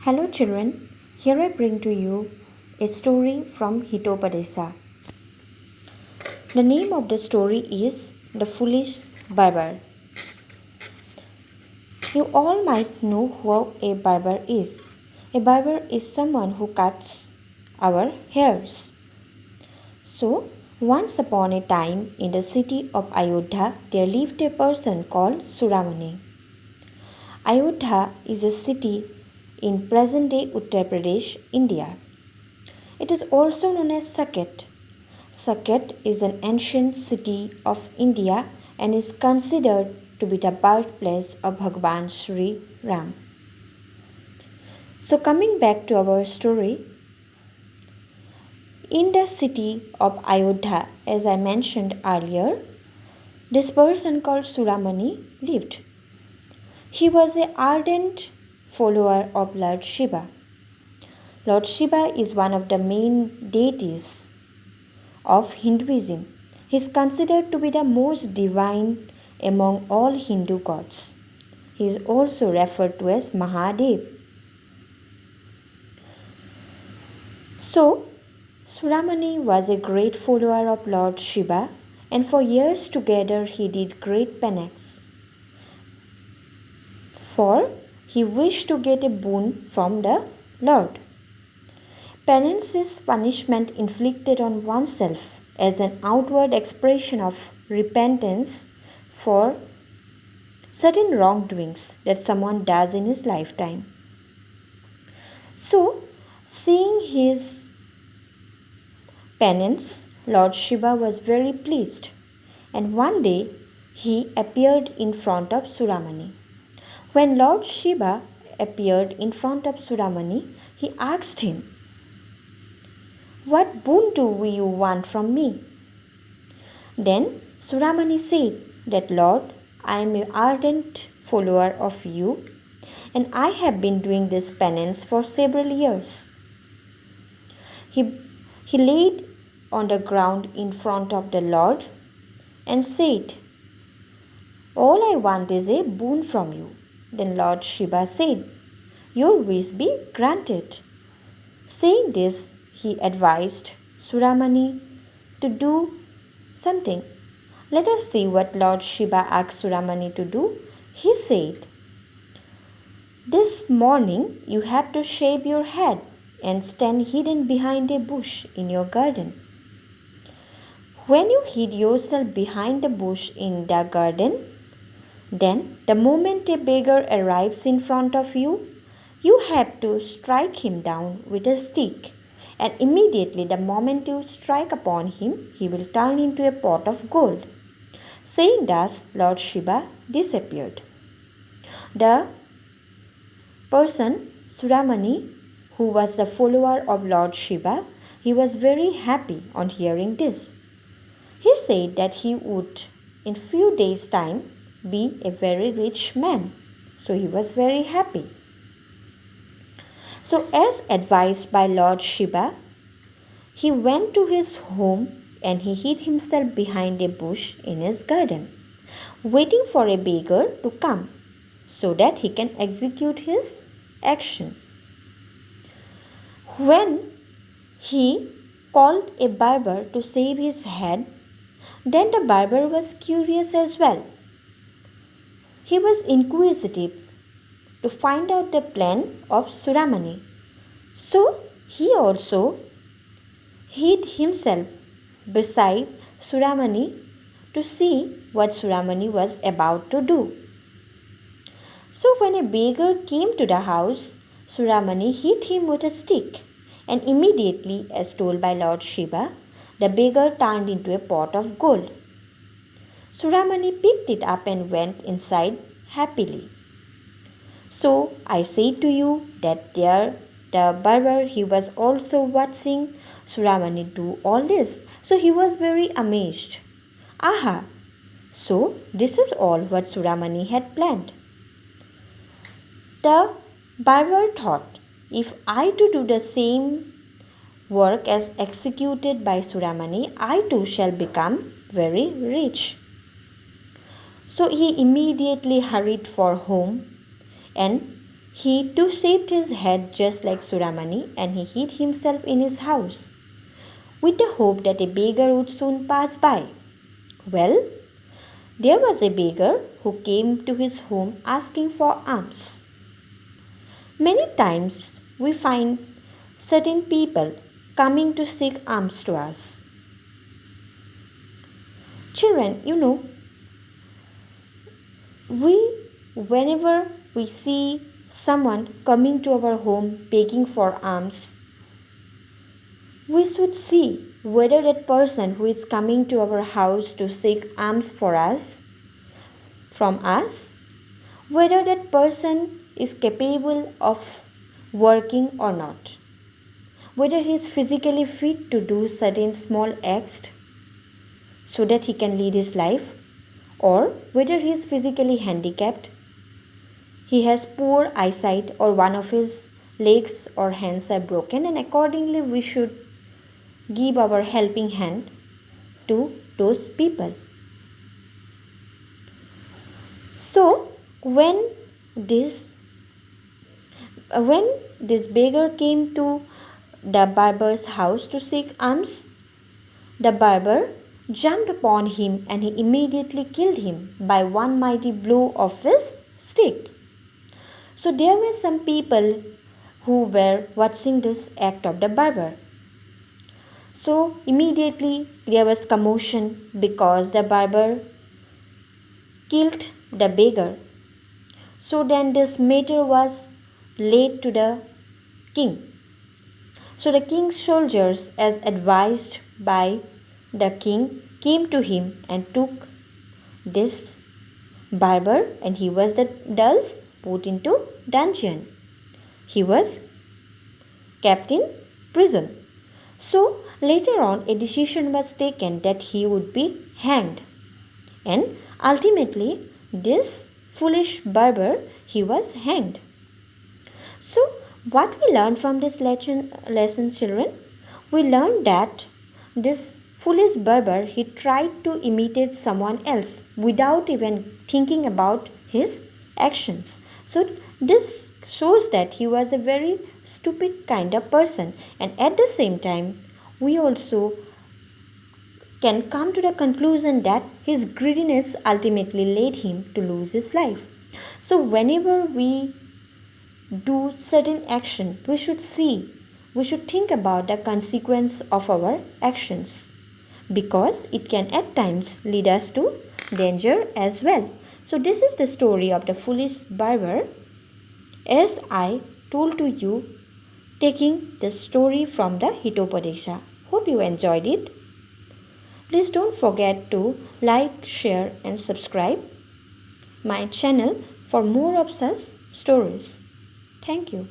Hello children, here I bring to you a story from Hitopadesha. The name of the story is The Foolish Barber. You all might know who a barber is. A barber is someone who cuts our hairs. So, once upon a time in the city of Ayodhya, there lived a person called Suramani. Ayodhya is a city in present-day Uttar Pradesh, India. It is also known as Saket. Saket is an ancient city of India and is considered to be the birthplace of Bhagwan Sri Ram. So coming back to our story, in the city of Ayodhya, as I mentioned earlier, this person called Suramani lived. He was an ardent follower of Lord Shiva. Lord Shiva is one of the main deities of Hinduism. He is considered to be the most divine among all Hindu gods. He is also referred to as Mahadev. So, Suramani was a great follower of Lord Shiva, and for years together he did great penance. For he wished to get a boon from the Lord. Penance is punishment inflicted on oneself as an outward expression of repentance for certain wrongdoings that someone does in his lifetime. So, seeing his penance, Lord Shiva was very pleased, and one day he appeared in front of Suramani. When Lord Shiva appeared in front of Suramani, he asked him, "What boon do you want from me?" Then Suramani said that, "Lord, I am an ardent follower of you, and I have been doing this penance for several years." He laid on the ground in front of the Lord and said, "All I want is a boon from you." Then Lord Shiva said, "Your wish be granted." Saying this, he advised Suramani to do something. Let us see what Lord Shiva asked Suramani to do. He said, "This morning you have to shave your head and stand hidden behind a bush in your garden. When you hid yourself behind the bush in the garden, then the moment a beggar arrives in front of you, you have to strike him down with a stick, and immediately the moment you strike upon him, he will turn into a pot of gold." Saying thus, Lord Shiva disappeared. The person, Suramani, who was the follower of Lord Shiva, he was very happy on hearing this. He said that he would, in few days' time, be a very rich man. So he was very happy. So as advised by Lord Shiva, he went to his home and he hid himself behind a bush in his garden, waiting for a beggar to come so that he can execute his action. When he called a barber to shave his head, then the barber was curious as well. He was inquisitive to find out the plan of Suramani. So he also hid himself beside Suramani to see what Suramani was about to do. So when a beggar came to the house, Suramani hit him with a stick, and immediately, as told by Lord Shiva, the beggar turned into a pot of gold. Suramani picked it up and went inside happily. So I say to you that there the barber, he was also watching Suramani do all this. So he was very amazed. Aha! So this is all what Suramani had planned. The barber thought, if I too do the same work as executed by Suramani, I too shall become very rich. So he immediately hurried for home and He too shaved his head just like Suramani and he hid himself in his house with the hope that a beggar would soon pass by. Well, there was a beggar who came to his home asking for alms. Many times we find certain people coming to seek alms to us. Children, we whenever we see someone coming to our home begging for alms, we should see whether that person who is coming to our house to seek alms for us from us, whether that person is capable of working or not, whether he is physically fit to do certain small acts so that he can lead his life, or whether he is physically handicapped, he has poor eyesight, or one of his legs or hands are broken, and accordingly we should give our helping hand to those people. So when this beggar came to the barber's house to seek alms, the barber jumped upon him and he immediately killed him by one mighty blow of his stick. So there were some people who were watching this act of the barber. So immediately there was commotion because the barber killed the beggar. So then this matter was laid to the king. So the king's soldiers, as advised by the king, came to him and took this barber, and he was thus put into dungeon. He was kept in prison. So later on a decision was taken that he would be hanged, and ultimately this foolish barber, he was hanged. So what we learn from this lesson, children? We learned that this foolish barber, he tried to imitate someone else without even thinking about his actions. So this shows that he was a very stupid kind of person, and at the same time we also can come to the conclusion that his greediness ultimately led him to lose his life. So whenever we do certain action, we should think about the consequence of our actions, because it can at times lead us to danger as well. So this is the story of the foolish barber, as I told to you, taking the story from the Hitopadesha. Hope you enjoyed it. Please don't forget to like, share and subscribe my channel for more of such stories. Thank you.